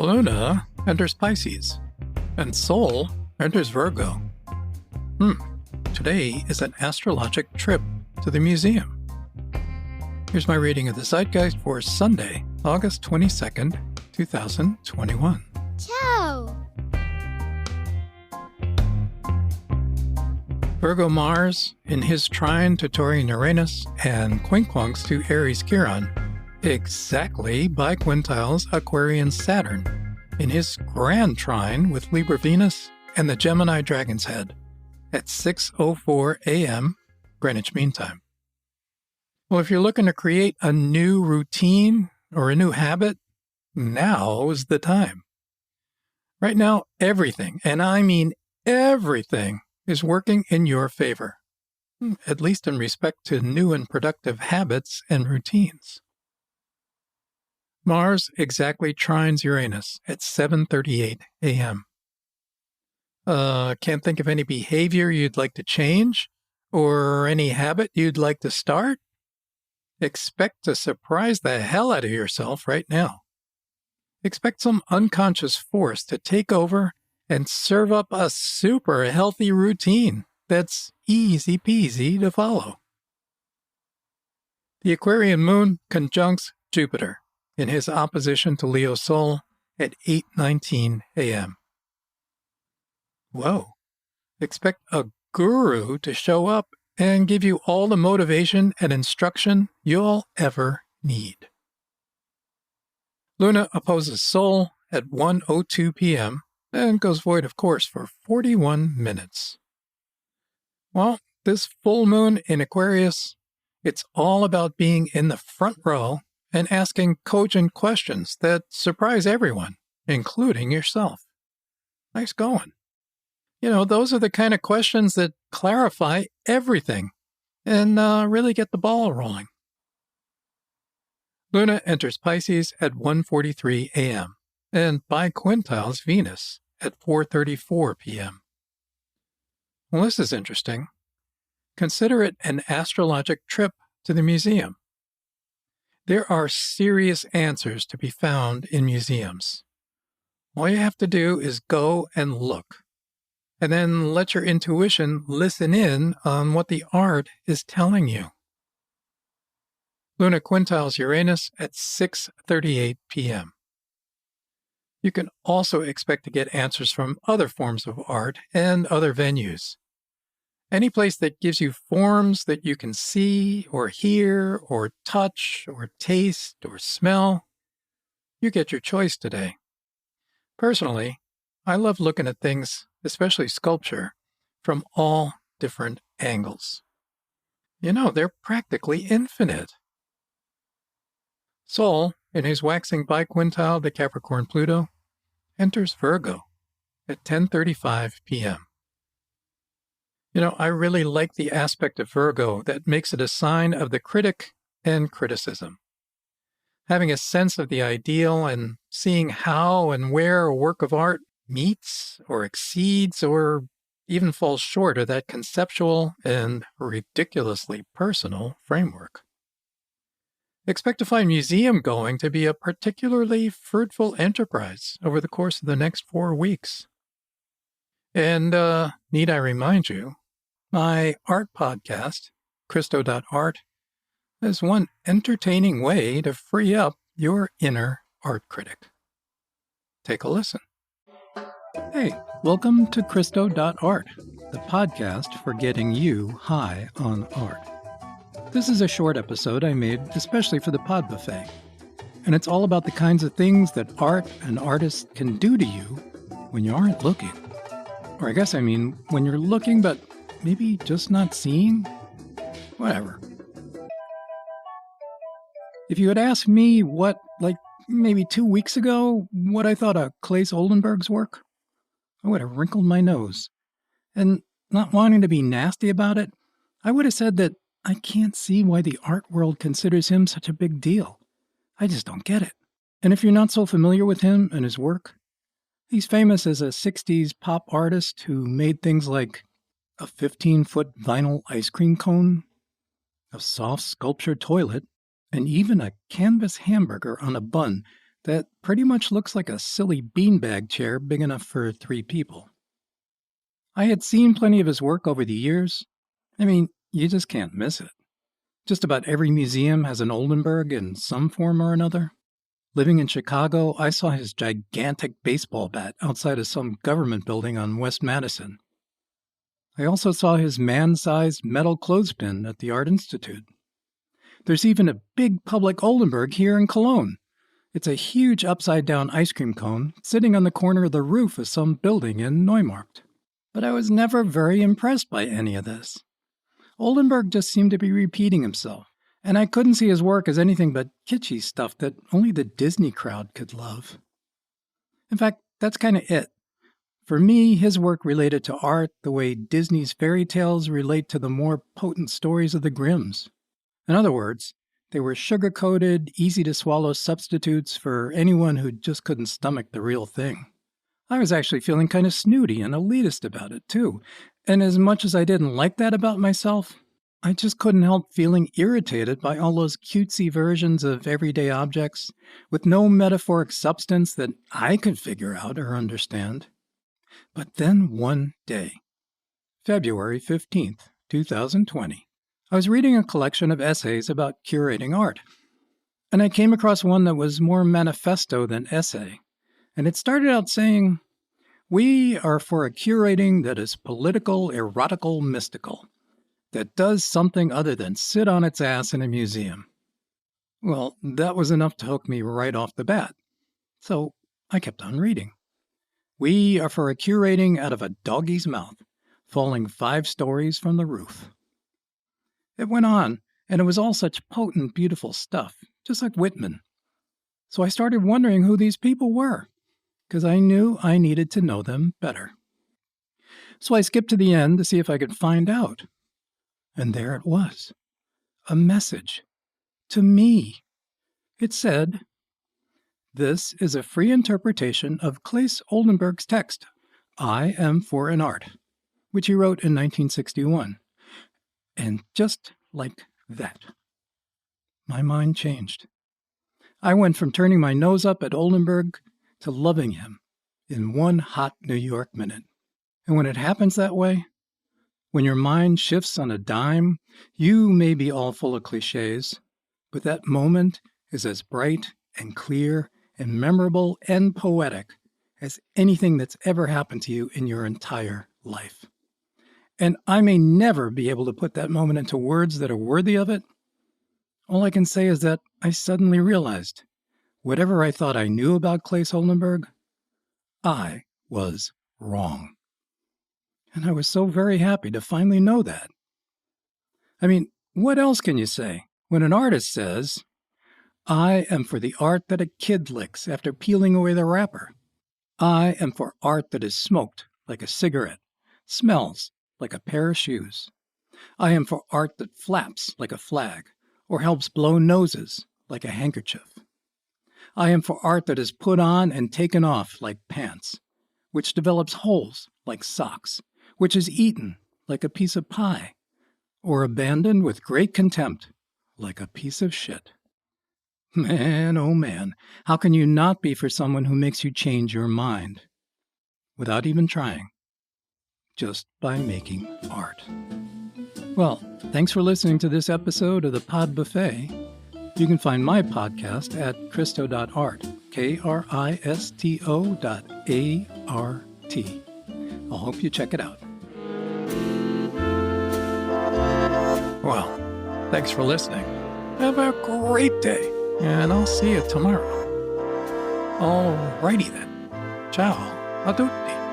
Luna enters Pisces, and Sol enters Virgo. Today is an astrologic trip to the museum. Here's my reading of the Zeitgeist for Sunday, August 22nd, 2021. Ciao! Virgo Mars in his trine to Taurean Uranus and Quincunx to Aries Chiron, exactly BiQuintiles Aquarian Saturn in his grand trine with Libra Venus and the Gemini Dragon's Head at 6:04 a.m. Greenwich Mean Time. Well, if you're looking to create a new routine or a new habit, now is the time. Right now, everything, and I mean everything, is working in your favor, at least in respect to new and productive habits and routines. Mars exactly trines Uranus at 7:38 a.m. Can't think of any behavior you'd like to change or any habit you'd like to start? Expect to surprise the hell out of yourself right now. Expect some unconscious force to take over and serve up a super healthy routine that's easy peasy to follow. The Aquarian moon conjuncts Jupiter in his opposition to Leo Sol at 8:19 a.m. Whoa. Expect a guru to show up and give you all the motivation and instruction you'll ever need. Luna opposes Sol at 1:02 p.m. and goes void, of course, for 41 minutes. Well, this full moon in Aquarius, it's all about being in the front row and asking cogent questions that surprise everyone, including yourself. Nice going. You know, those are the kind of questions that clarify everything and really get the ball rolling. Luna enters Pisces at 1:43 a.m. and BiQuintiles Venus at 4:34 p.m. Well, this is interesting. Consider it an astrologic trip to the museum. There are serious answers to be found in museums. All you have to do is go and look, and then let your intuition listen in on what the art is telling you. Luna Quintiles Uranus at 6:38 p.m. You can also expect to get answers from other forms of art and other venues. Any place that gives you forms that you can see or hear or touch or taste or smell, you get your choice today. Personally, I love looking at things, especially sculpture, from all different angles. You know, they're practically infinite. Sol, in his waxing biquintile to Capricorn Pluto, enters Virgo at 10:35 p.m. You know, I really like the aspect of Virgo that makes it a sign of the critic and criticism. Having a sense of the ideal and seeing how and where a work of art meets or exceeds or even falls short of that conceptual and ridiculously personal framework. Expect to find museum going to be a particularly fruitful enterprise over the course of the next 4 weeks. And need I remind you, my art podcast, kristo.art, is one entertaining way to free up your inner art critic. Take a listen. Hey, welcome to kristo.art, the podcast for getting you high on art. This is a short episode I made especially for the Pod Buffet, and it's all about the kinds of things that art and artists can do to you when you aren't looking. Or I guess I mean when you're looking but maybe just not seeing? Whatever. If you had asked me maybe 2 weeks ago, what I thought of Claes Oldenburg's work, I would have wrinkled my nose. And not wanting to be nasty about it, I would have said that I can't see why the art world considers him such a big deal. I just don't get it. And if you're not so familiar with him and his work, he's famous as a 60s pop artist who made things like a 15-foot vinyl ice cream cone, a soft sculpture toilet, and even a canvas hamburger on a bun that pretty much looks like a silly beanbag chair big enough for 3 people. I had seen plenty of his work over the years. I mean, you just can't miss it. Just about every museum has an Oldenburg in some form or another. Living in Chicago, I saw his gigantic baseball bat outside of some government building on West Madison. I also saw his man-sized metal clothespin at the Art Institute. There's even a big public Oldenburg here in Cologne. It's a huge upside-down ice cream cone sitting on the corner of the roof of some building in Neumarkt. But I was never very impressed by any of this. Oldenburg just seemed to be repeating himself, and I couldn't see his work as anything but kitschy stuff that only the Disney crowd could love. In fact, that's kind of it. For me, his work related to art the way Disney's fairy tales relate to the more potent stories of the Grimms. In other words, they were sugar-coated, easy-to-swallow substitutes for anyone who just couldn't stomach the real thing. I was actually feeling kind of snooty and elitist about it, too. And as much as I didn't like that about myself, I just couldn't help feeling irritated by all those cutesy versions of everyday objects with no metaphoric substance that I could figure out or understand. But then one day, February 15th, 2020, I was reading a collection of essays about curating art. And I came across one that was more manifesto than essay. And it started out saying, "We are for a curating that is political, erotical, mystical, that does something other than sit on its ass in a museum." Well, that was enough to hook me right off the bat. So I kept on reading. "We are for a curating out of a doggy's mouth, falling 5 stories from the roof." It went on, and it was all such potent, beautiful stuff, just like Whitman. So I started wondering who these people were, because I knew I needed to know them better. So I skipped to the end to see if I could find out. And there it was. A message. To me. It said, "This is a free interpretation of Claes Oldenburg's text, 'I Am for an Art,' which he wrote in 1961. And just like that, my mind changed. I went from turning my nose up at Oldenburg to loving him in one hot New York minute. And when it happens that way, when your mind shifts on a dime, you may be all full of cliches, but that moment is as bright and clear and memorable and poetic as anything that's ever happened to you in your entire life. And I may never be able to put that moment into words that are worthy of it. All I can say is that I suddenly realized, whatever I thought I knew about Claes Oldenburg, I was wrong. And I was so very happy to finally know that. I mean, what else can you say when an artist says, "I am for the art that a kid licks after peeling away the wrapper. I am for art that is smoked like a cigarette, smells like a pair of shoes. I am for art that flaps like a flag or helps blow noses like a handkerchief. I am for art that is put on and taken off like pants, which develops holes like socks, which is eaten like a piece of pie, or abandoned with great contempt like a piece of shit." Man, oh man, how can you not be for someone who makes you change your mind? Without even trying. Just by making art. Well, thanks for listening to this episode of the Pod Buffet. You can find my podcast at kristo.art, kristo.art. I'll hope you check it out. Well, thanks for listening. Have a great day, and I'll see you tomorrow. Alrighty then. Ciao a tutti.